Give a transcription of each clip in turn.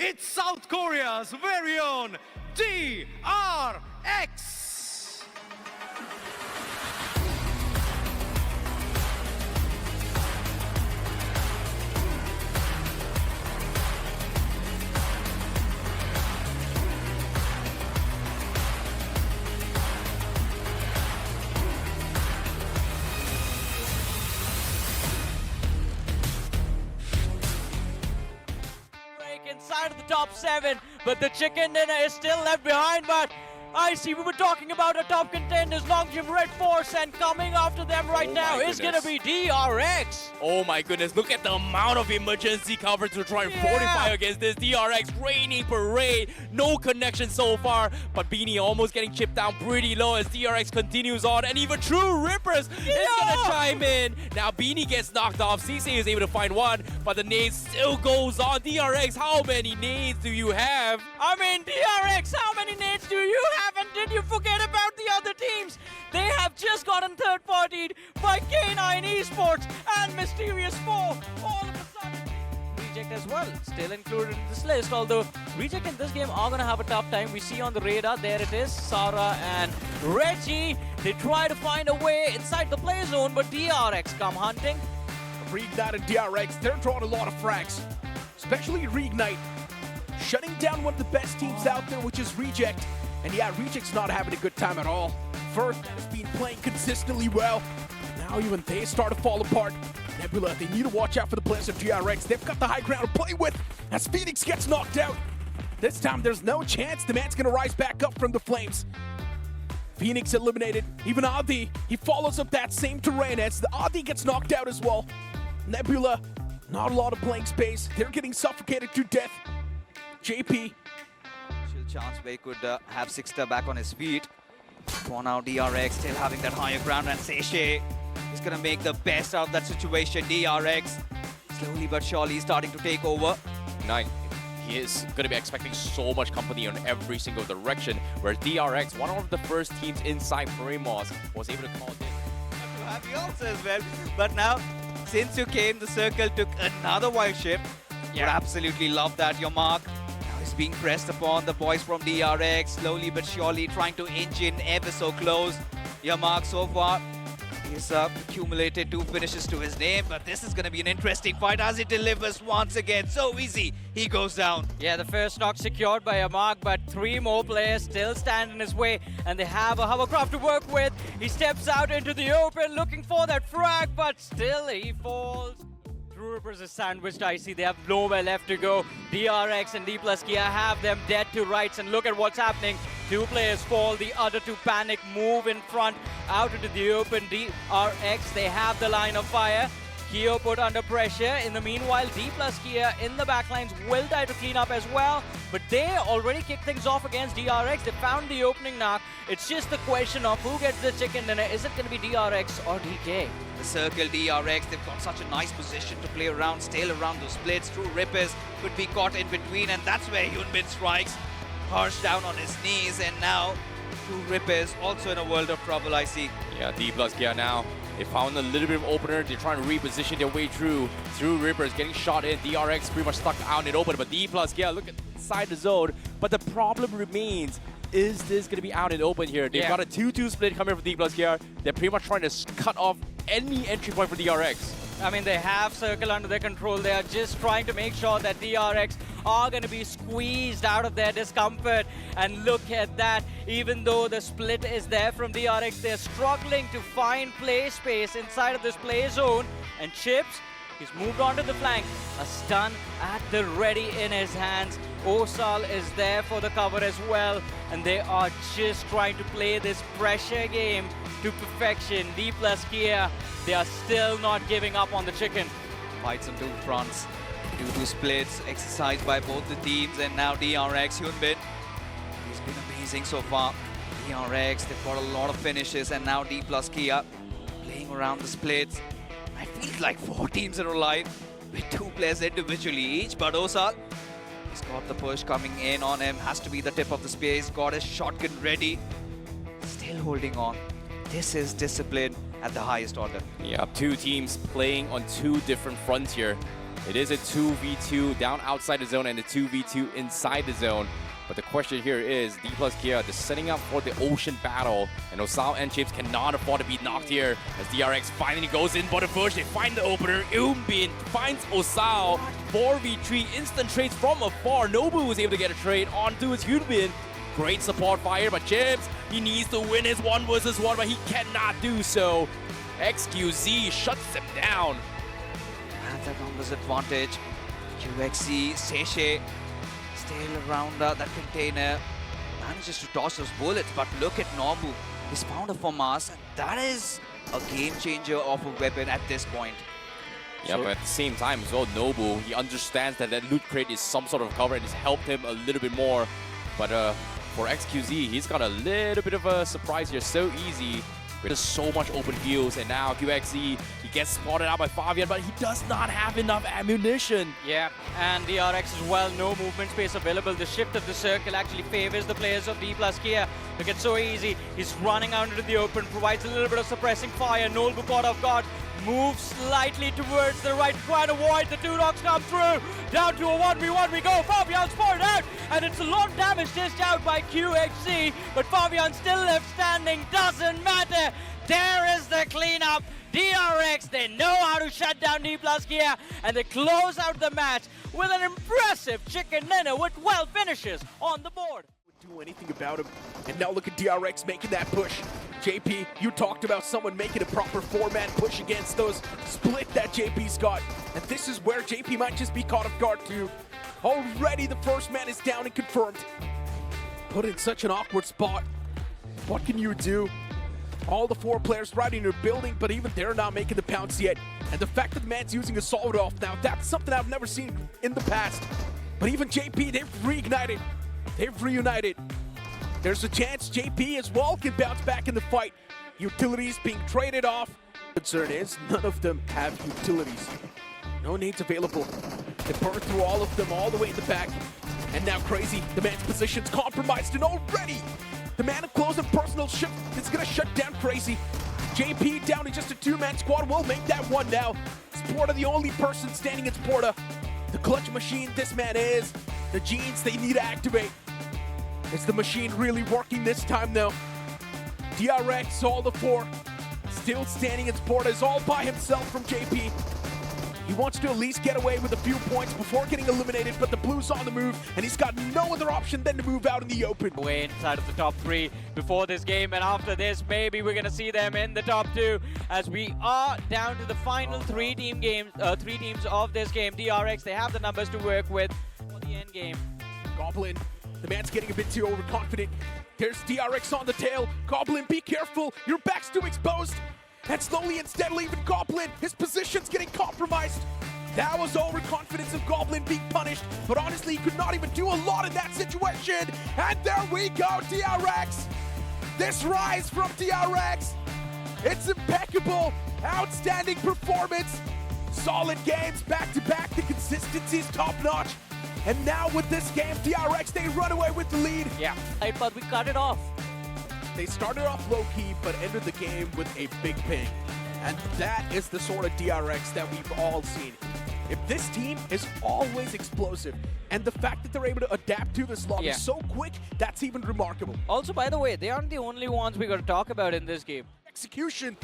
it's South Korea's very own DRX. Inside of the top 7, but the chicken dinner is still left behind. But I see we were talking about our top contenders, Longjim Red Force, and coming after them right now is going to be DRX. Oh my goodness, look at the amount of emergency coverage to try and fortify against this DRX. Raining Parade, no connection so far, but Beanie almost getting chipped down pretty low as DRX continues on, and even True Rippers is gonna chime in. Now Beanie gets knocked off, CC is able to find one, but the nade still goes on. DRX, how many nades do you have? I mean, DRX, how many nades do you have? And did you forget about the other teams? They have just gotten third-partied by K9 Esports and Mysterious 4. All of a sudden, Reject as well, still included in this list. Although Reject in this game are going to have a tough time. We see on the radar, there it is, Sarah and Reggie. They try to find a way inside the play zone, but DRX come hunting. Reignite and DRX, they're drawing a lot of frags, especially Reignite, shutting down one of the best teams out there, which is Reject. And yeah, Reject's not having a good time at all. First, has been playing consistently well. Now even they start to fall apart. Nebula, they need to watch out for the players of DRX. They've got the high ground to play with as Phoenix gets knocked out. This time, there's no chance the man's gonna rise back up from the flames. Phoenix eliminated. Even Adi, he follows up that same terrain as the Adi gets knocked out as well. Nebula, not a lot of playing space. They're getting suffocated to death. JP. Chance where he could have Sixter back on his feet. For now, DRX still having that higher ground, and Seishe is going to make the best out of that situation. DRX slowly but surely starting to take over. He is going to be expecting so much company on every single direction, where DRX, one of the first teams inside Primos, was able to call it. Happy also as well. But now, since you came, the circle took another wild shift. Would absolutely love that, your mark. Being pressed upon, the boys from DRX slowly but surely trying to inch in ever so close. Yamak so far he's accumulated 2 finishes to his name, but this is going to be an interesting fight as he delivers once again. So easy, he goes down. Yeah, the first knock secured by Yamak, but 3 more players still stand in his way, and they have a hovercraft to work with. He steps out into the open looking for that frag, but still he falls. True Rippers is sandwiched, I see. They have nowhere left to go. DRX and D plus Kia have them dead to rights, and look at what's happening. 2 players fall, the other 2 panic, move in front, out into the open. DRX, they have the line of fire. Keo put under pressure. In the meanwhile, D plus Kia in the backlines will try to clean up as well, but they already kicked things off against DRX. They found the opening knock. It's just the question of who gets the chicken dinner. Is it going to be DRX or DK? The circle DRX, they've got such a nice position to play around, stay around those splits. True Rippers could be caught in between, and that's where Hyunbin strikes. Harsh down on his knees, and now True Rippers also in a world of trouble, I see. Yeah, D plus Kia now. They found a little bit of opener. They're trying to reposition their way through. True Rippers getting shot in. DRX pretty much stuck out in open, but D plus Kia, look at inside the zone. But the problem remains, is this going to be out in open here? They've got a 2-2 split coming from D plus Kia. They're pretty much trying to cut off any entry point for DRX. I mean, they have Circle under their control. They are just trying to make sure that DRX are going to be squeezed out of their discomfort. And look at that. Even though the split is there from DRX, they're struggling to find play space inside of this play zone. And Chips, he's moved on to the flank. A stun at the ready in his hands. Osal is there for the cover as well. And they are just trying to play this pressure game to perfection. D plus Kia, they are still not giving up on the chicken. Fights on 2 fronts, 2-2 splits exercised by both the teams, and now DRX, Hyunbin, he's been amazing so far. DRX, they've got a lot of finishes, and now D plus Kia playing around the splits. I feel like 4 teams are alive with 2 players individually each, but Osal, he's got the push coming in on him, has to be the tip of the spear, he's got his shotgun ready, still holding on. This is discipline at the highest order. Yeah, 2 teams playing on 2 different fronts here. It is a 2v2 down outside the zone and a 2v2 inside the zone. But the question here is, D plus Kia just setting up for the ocean battle, and Osao and Chips cannot afford to be knocked here as DRX finally goes in for the push. They find the opener. Eumbin finds Osao. 4v3 instant trades from afar. Nobu was able to get a trade onto his Hyunbin. Great support fire, but Chips, he needs to win his 1 versus 1, but he cannot do so. XQZ shuts him down. Has that numbers advantage. QXC, Seishe, still around that container. Manages to toss those bullets, but look at Nobu. He's found a FAMAS, and that is a game changer of a weapon at this point. Yeah, but at the same time as well, Nobu, he understands that that loot crate is some sort of cover and it's helped him a little bit more. But for XQZ, he's got a little bit of a surprise here. So easy. There's so much open fields, and now QXZ, he gets spotted out by Fabian, but he does not have enough ammunition. Yeah, and DRX as well, no movement space available. The shift of the circle actually favors the players of D plus Kia. Look, it's so easy. He's running out into the open, provides a little bit of suppressing fire. Nolbu caught off guard, moves slightly towards the right, trying to avoid the 2 knocks come through. Down to a 1v1 we go. Fabian spotted out, and it's a lot of damage dished out by QXC, but Fabian still left standing. Doesn't matter. There is the cleanup. DRX, they know how to shut down D plus Kia, and they close out the match with an impressive chicken dinner with 12 finishes on the board. Do anything about him. And now look at DRX making that push. JP, you talked about someone making a proper 4-man push against those split that JP's got. And this is where JP might just be caught off guard too. Already the first man is down and confirmed. Put in such an awkward spot. What can you do? All the 4 players right in your building, but even they're not making the pounce yet. And the fact that the man's using a solid off now, that's something I've never seen in the past. But even JP, they've reignited. They've reunited. There's a chance JP as well can bounce back in the fight. Utilities being traded off. Concern is none of them have utilities. No nades available. They burn through all of them all the way in the back. And now Crazy, the man's position's compromised, and already the man of close and personal shift is gonna shut down Crazy. JP down to just a 2-man squad will make that one now. Sporta the only person standing in Sporta. The clutch machine this man is. The genes they need to activate. Is the machine really working this time though? DRX, all the 4, still standing in Sporta, is all by himself from JP. He wants to at least get away with a few points before getting eliminated, but the Blues on the move, and he's got no other option than to move out in the open. Way inside of the top 3 before this game, and after this, maybe we're gonna see them in the top 2 as we are down to the final 3 teams of this game. DRX, they have the numbers to work with for the end game. Goblin, the man's getting a bit too overconfident. There's DRX on the tail. Goblin, be careful. Your back's too exposed. And slowly and steadily, even Goblin, his position's getting compromised. That was overconfidence of Goblin being punished, but honestly, he could not even do a lot in that situation. And there we go, DRX. This rise from DRX, it's impeccable. Outstanding performance. Solid games back-to-back. The consistency's top-notch. And now with this game, DRX, they run away with the lead. Yeah, but we cut it off. They started off low-key, but ended the game with a big ping. And that is the sort of DRX that we've all seen. If this team is always explosive, and the fact that they're able to adapt to this lobby so quick, that's even remarkable. Also, by the way, they aren't the only ones we got to talk about in this game. Execution.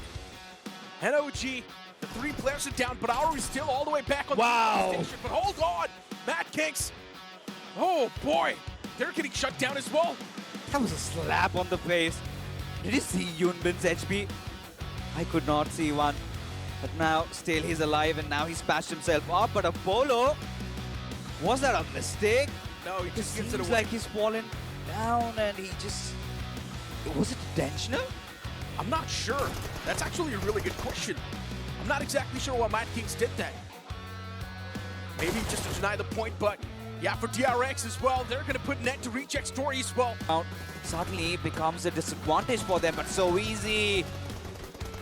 And OG, the 3 players are down, but Auri's still all the way back on Wow. the station. But hold on, Mad Kings. Oh boy, they're getting shut down as well. That was a slap on the face. Did you see Yunbin's HP? I could not see one. But now, still he's alive, and now he's patched himself up. But Apollo, was that a mistake? No, he It just gives seems it away. like he's fallen down, and he just... Was it intentional? I'm not sure. That's actually a really good question. I'm not exactly sure why Mad Kings did that. Maybe just to deny the point, but yeah, for DRX as well, they're going to put an end to Reject's story as well. Suddenly becomes a disadvantage for them, but so easy.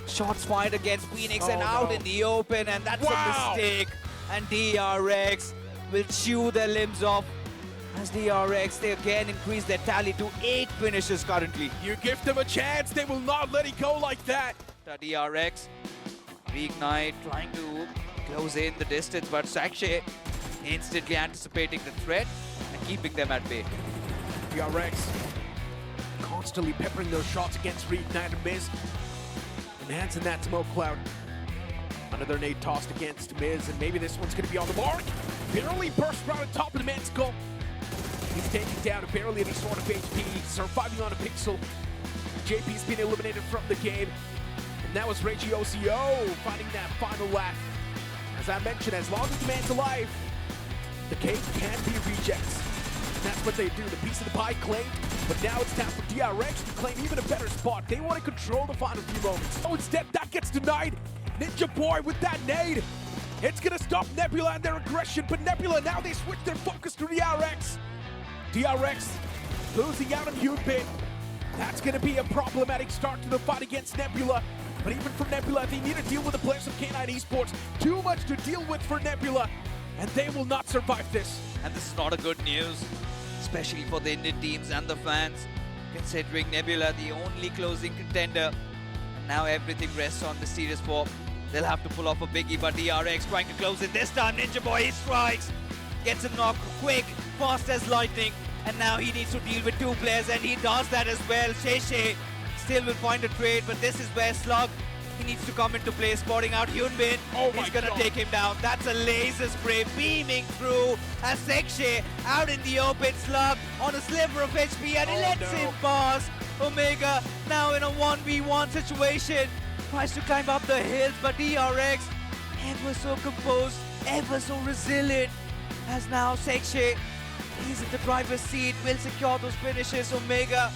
Shots fired against Phoenix and out in the open, and that's a mistake. And DRX will chew their limbs off. As DRX, they again increase their tally to 8 finishes currently. You give them a chance, they will not let it go like that. DRX, Reignite trying to close in the distance, but Sakshay instantly anticipating the threat and keeping them at bay. DRX constantly peppering those shots against Reignite and Miz. Enhancing that smoke cloud. Another nade tossed against Miz, and maybe this one's going to be on the mark. Barely burst around the top of the man's skull. He's taking down barely any sort of HP, surviving on a pixel. JP's been eliminated from the game. And that was Regiocio finding that final laugh. As I mentioned, as long as the man's alive, the cake can be rejects. And that's what they do. The piece of the pie claimed, but now it's time for DRX to claim even a better spot. They want to control the final few moments. Oh, instead, that gets denied. Ninja Boy with that nade. It's going to stop Nebula and their aggression, but Nebula, now they switch their focus to DRX. DRX losing out on Hyunbin. That's going to be a problematic start to the fight against Nebula. But even for Nebula, they need to deal with the players of K9 Esports. Too much to deal with for Nebula, and they will not survive this. And this is not a good news, especially for the Indian teams and the fans, considering Nebula the only closing contender. And now everything rests on Mysterious 4. They'll have to pull off a biggie, but DRX trying to close it this time. Ninja Boy, he strikes, gets a knock quick, fast as lightning, and now he needs to deal with two players, and he does that as well. Sheshe still will find a trade, but this is where Slug, he needs to come into play, spotting out Hyunbin. Oh my He's gonna God. take him down. That's a laser spray beaming through as Sekshe out in the open. Slug on a sliver of HP, and he lets him pass. Omega now in a 1v1 situation. Tries to climb up the hills, but DRX ever so composed, ever so resilient. As now Sekshe, he's in the driver's seat, will secure those finishes. Omega,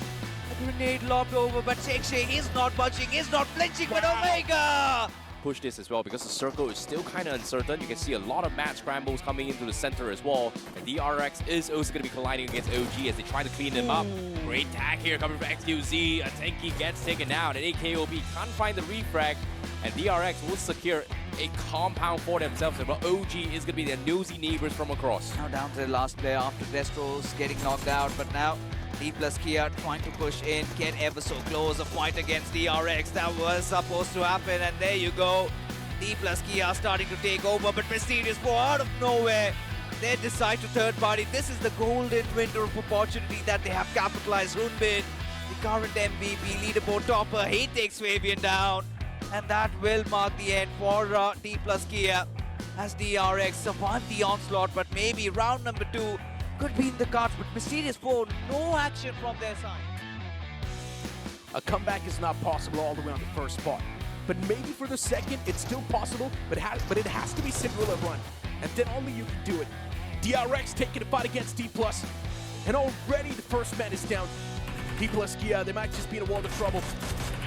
a grenade lobbed over, but Sekshe, he's not budging, he's not flinching, but Omega! Push this as well because the circle is still kind of uncertain. You can see a lot of mad scrambles coming into the center as well. And DRX is also going to be colliding against OG as they try to clean them up. Great tag here coming from XQZ. Tenki gets taken down and AKOB can't find the refrag. And DRX will secure a compound for themselves. But OG is going to be their nosy neighbors from across. Now down to the last player after Destros getting knocked out, but now D plus Kia trying to push in, get ever so close, a fight against DRX. That was supposed to happen, and there you go. D plus Kia starting to take over, but Mysterious 4 out of nowhere, they decide to third party. This is the golden window of opportunity that they have capitalized. Hyunbin, the current MVP, leaderboard topper, he takes Fabian down, and that will mark the end for D plus Kia as DRX survived the onslaught, but maybe round number 2 could be in the cards, but Mysterious 4, no action from their side. A comeback is not possible all the way on the first spot. But maybe for the second, it's still possible, but it has to be Cinderella run. And then only you can do it. DRX taking a fight against D+. And already the first man is down. D+, Kia, they might just be in a world of trouble.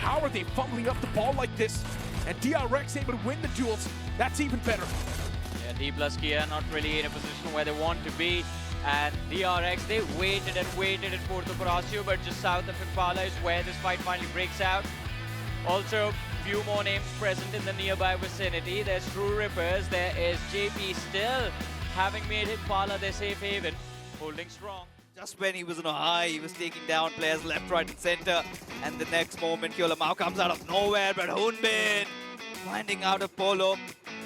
How are they fumbling up the ball like this? And DRX able to win the duels. That's even better. Yeah, D plus Kia not really in a position where they want to be. And DRX, they waited and waited in Porto Horacio, but just south of Impala is where this fight finally breaks out. Also, few more names present in the nearby vicinity. There's True Rippers, there is JP still having made Impala their safe haven, holding strong. Just when he was on a high, he was taking down players left, right, and center. And the next moment, Kyolamau comes out of nowhere, but Hyunbin, finding out of Polo,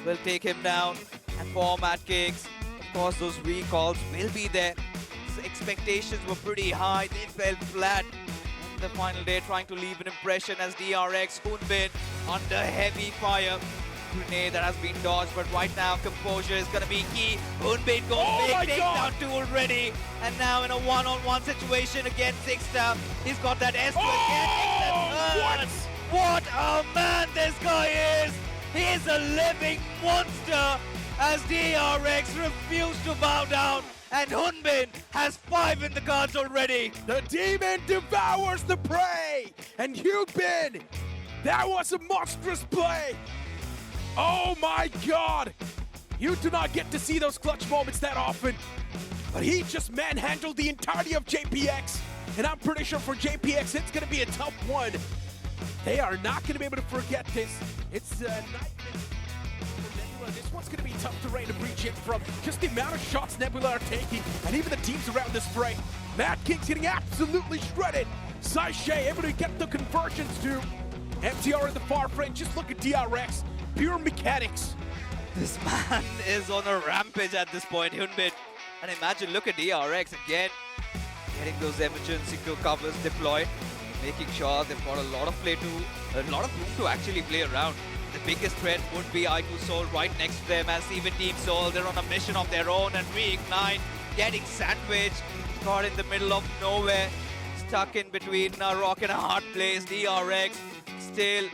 will take him down. And for Mad Kings, of course, those recalls will be there. Expectations were pretty high, they fell flat. And the final day, trying to leave an impression as DRX, Hyunbin under heavy fire. Grenade that has been dodged, but right now composure is gonna be key. Hyunbin goes big, takes down 2 already, and now in a one-on-one situation against Zixta, he's got that S2 again. What a man this guy is! He's a living monster as DRX refused to bow down, and Hyunbin has 5 in the cards already. The demon devours the prey! And Hyunbin, that was a monstrous play! Oh my God! You do not get to see those clutch moments that often. But he just manhandled the entirety of JPX. And I'm pretty sure for JPX, it's gonna be a tough one. They are not gonna be able to forget this. It's a nightmare. This one's gonna be tough terrain to breach in from. Just the amount of shots Nebula are taking, and even the teams around this fray. Mad King's getting absolutely shredded. Saishe able to get the conversions too. MTR in the far frame, just look at DRX. Pure mechanics. This man is on a rampage at this point, Hyunbin. And imagine, look at DRX again, getting those emergency covers deployed, making sure they've got a lot of room to actually play around. The biggest threat would be iQ Soul right next to them, as even Team Soul, they're on a mission of their own, and Reignite getting sandwiched, caught in the middle of nowhere, stuck in between a rock and a hard place. DRX still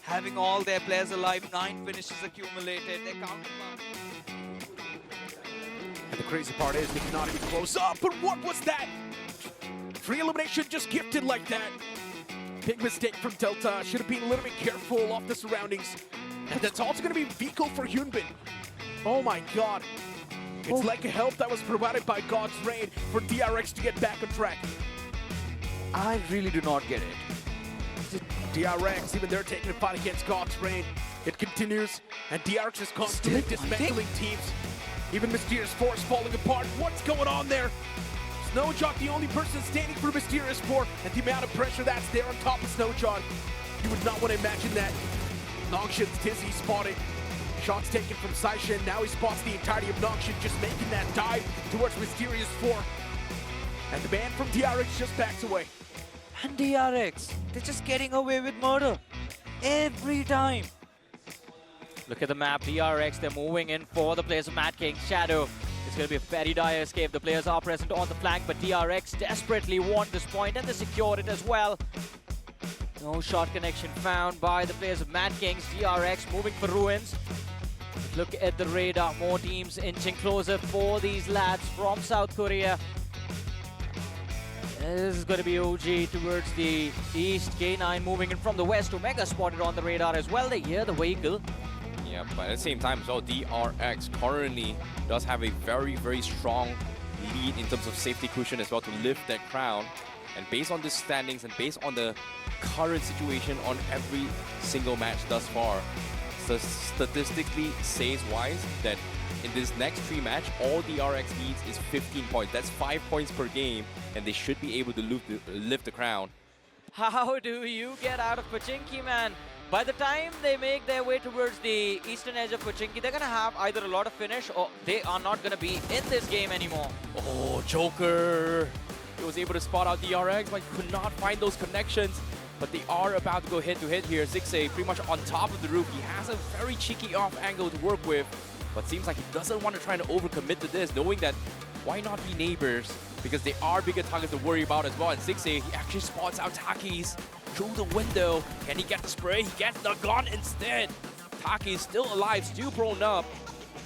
having all their players alive, 9 finishes accumulated, their counterpart. And the crazy part is they cannot even close up. But what was that? Free elimination just gifted like that. Big mistake from Delta. Should have been a little bit careful off the surroundings. And that's also going to be vehicle for Hyunbin. Oh my god. It's like a help that was provided by God's Rain for DRX to get back on track. I really do not get it. DRX, even they're taking a fight against God's Rain. It continues, and DRX is constantly Still dismantling teams. Even Mysterious Force falling apart. What's going on there? Snowjock, the only person standing for Mysterious Force, and the amount of pressure that's there on top of Snowjock. You would not want to imagine that. Nongshin's Tizzy spotted. Shots taken from Saishin. Now he spots the entirety of Nongshin, just making that dive towards Mysterious Force. And the man from DRX just backs away. And DRX, they're just getting away with murder every time. Look at the map, DRX, they're moving in for the players of Mad King. Shadow, it's going to be a very dire escape. The players are present on the flank, but DRX desperately want this point, and they secured it as well. No shot connection found by the players of Mad Kings. DRX moving for Ruins. Look at the radar, more teams inching closer for these lads from South Korea. This is going to be OG towards the east. K9 moving in from the west. Omega spotted on the radar as well. They hear the vehicle. Yeah, but at the same time as well, DRX currently does have a very, very strong lead in terms of safety cushion as well to lift that crown. And based on the standings and based on the current situation on every single match thus far, statistically says wise that in this next 3 match, all DRX needs is 15 points. That's 5 points per game, and they should be able to lift the crown. How do you get out of Pochinki, man? By the time they make their way towards the eastern edge of Pochinki, they're going to have either a lot of finish or they are not going to be in this game anymore. Oh, Joker! He was able to spot out DRX, but could not find those connections. But they are about to go head-to-head here. Zixay pretty much on top of the roof. He has a very cheeky off angle to work with, but seems like he doesn't want to try to overcommit to this, knowing that why not be neighbors? Because they are bigger targets to worry about as well. And Zixay, he actually spots out Takis through the window. Can he get the spray? He gets the gun instead. Taki is still alive, still prone up.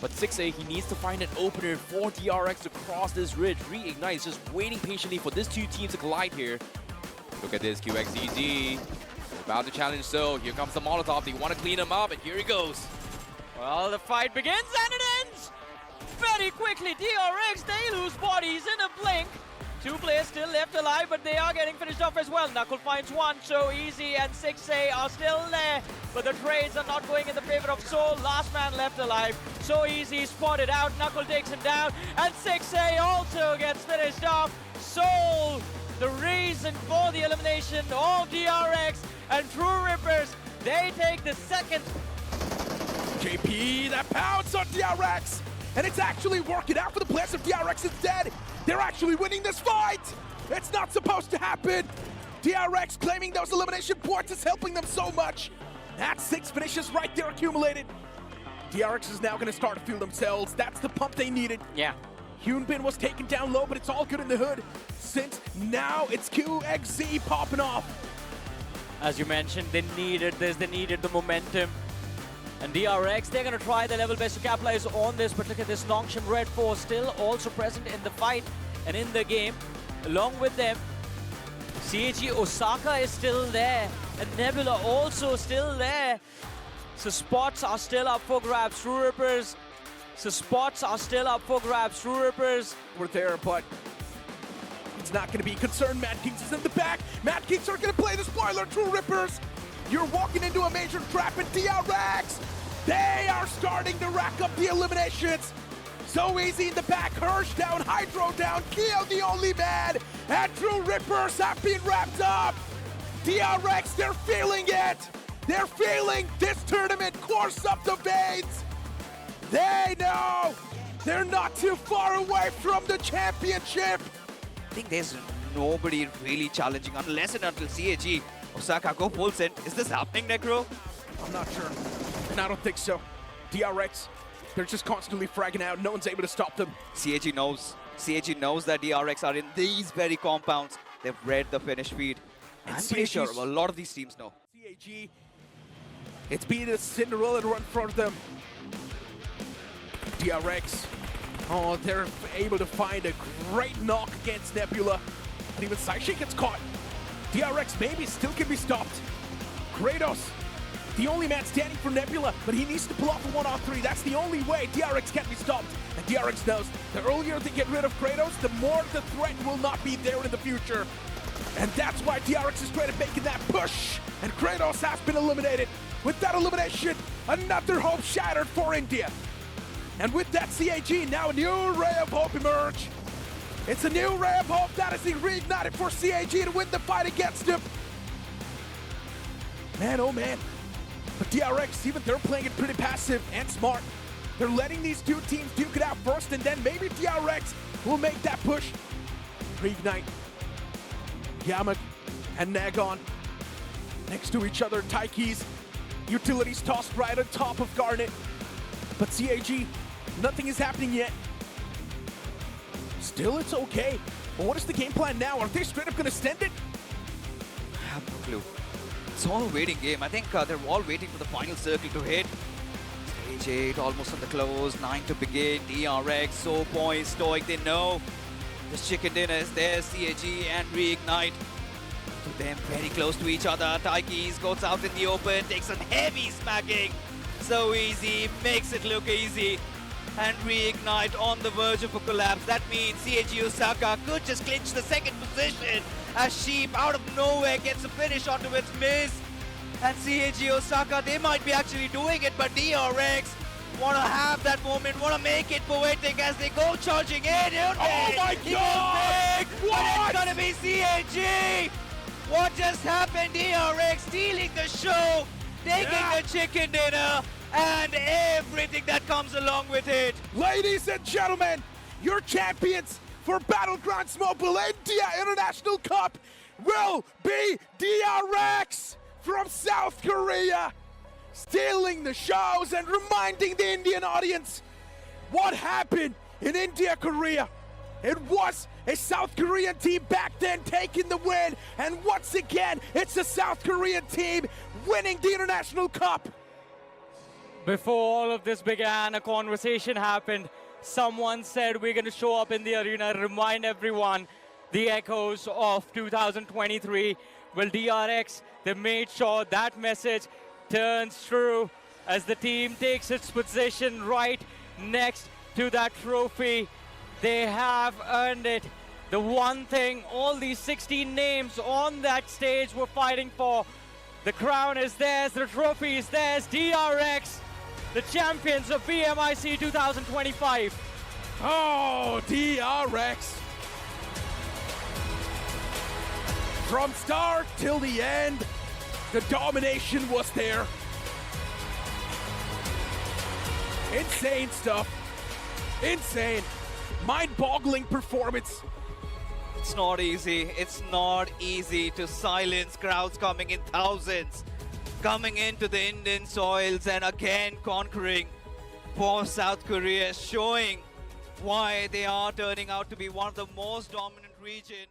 But Zixay, he needs to find an opener for DRX to cross this ridge. Reignite is just waiting patiently for these 2 teams to collide here. Look at this, QXEG. About to challenge So. Here comes the Molotov. They want to clean him up, and here he goes. Well, the fight begins and it ends very quickly. DRX, they lose bodies in a blink. 2 players still left alive, but they are getting finished off as well. Knuckle finds one, So Easy and Zixay are still there, but the trades are not going in the favor of Soul. Last man left alive. So Easy spotted out, Knuckle takes him down, and Zixay also gets finished off. Soul, the reason for the elimination of DRX, and True Rippers, they take the second. JP, that pounce on DRX! And it's actually working out for the players of DRX instead! They're actually winning this fight! It's not supposed to happen! DRX claiming those elimination points is helping them so much! That's 6 finishes right there accumulated! DRX is now going to start to feel themselves. That's the pump they needed. Yeah. Hyunbin was taken down low, but it's all good in the hood, since now it's QXZ popping off. As you mentioned, they needed this, they needed the momentum. And DRX, they're going to try their level best to capitalize on this, but look at this, Nongshin Red Force still also present in the fight and in the game. Along with them, CHE Osaka is still there, and Nebula also still there. So spots are still up for grabs, True Rippers. So spots are still up for grabs, True Rippers. We're there, but it's not going to be concerned. Mad Kings is in the back. Mad Kings are going to play the spoiler, True Rippers. You're walking into a major trap in DRX. They are starting to rack up the eliminations. So Easy in the back, Hirsch down, Hydro down, Keo the only man, and True Rippers have been wrapped up. DRX, they're feeling it. They're feeling this tournament course up the veins. They know they're not too far away from the championship. I think there's nobody really challenging unless and until CAG Osaka go full send. Is this happening, Necro? I'm not sure, and I don't think so. DRX, they're just constantly fragging out. No one's able to stop them. CAG knows. CAG knows that DRX are in these very compounds. They've read the finish feed. And I'm pretty sure CAG's a lot of these teams know. CAG, it's been a Cinderella run for them. DRX, oh, they're able to find a great knock against Nebula. But even Saishik gets caught. DRX maybe still can be stopped. Kratos, the only man standing for Nebula, but he needs to pull off a 1-on-3. That's the only way DRX can be stopped. And DRX knows the earlier they get rid of Kratos, the more the threat will not be there in the future. And that's why DRX is straight up making that push. And Kratos has been eliminated. With that elimination, another hope shattered for India. And with that CAG, now a new ray of hope emerge. It's a new ray of hope that is reignited for CAG to win the fight against him. Man, oh man. But DRX, even they're playing it pretty passive and smart. They're letting these two teams duke it out first, and then maybe DRX will make that push. Reignite. Yamak and Nagon next to each other. Taikis, utilities tossed right on top of Garnet. But CAG, nothing is happening yet. Still, it's okay. But what is the game plan now? Are they straight up going to stand it? I have no clue. It's all a waiting game. I think they're all waiting for the final circle to hit. Stage 8 almost on the close. 9 to begin. DRX so poised, stoic. They know this chicken dinner is there. CAG and Reignite. To them very close to each other. Taikis goes out in the open. Takes some heavy smacking. So easy. Makes it look easy. And Reignite on the verge of a collapse. That means CAG Osaka could just clinch the second position as Sheep out of nowhere gets a finish onto its miss. And CAG Osaka, they might be actually doing it, but DRX want to have that moment, want to make it poetic as they go charging in. Oh my God! What? What? It's gonna be CAG! What just happened? DRX stealing the show, taking the chicken dinner, and everything that comes along with it. Ladies and gentlemen, your champions for Battlegrounds Mobile India International Cup will be DRX from South Korea, stealing the shows and reminding the Indian audience what happened in India, Korea. It was a South Korean team back then taking the win, and once again, it's a South Korean team winning the International Cup. Before all of this began, a conversation happened. Someone said we're going to show up in the arena, remind everyone the echoes of 2023. Well, DRX, they made sure that message turns true as the team takes its position right next to that trophy. They have earned it. The one thing all these 16 names on that stage were fighting for. The crown is theirs, the trophy is theirs. DRX, the champions of BMIC 2025. Oh, DRX. From start till the end, the domination was there. Insane stuff. Insane. Mind-boggling performance. It's not easy. It's not easy to silence crowds coming in thousands, coming into the Indian soils and again conquering for South Korea, showing why they are turning out to be one of the most dominant regions.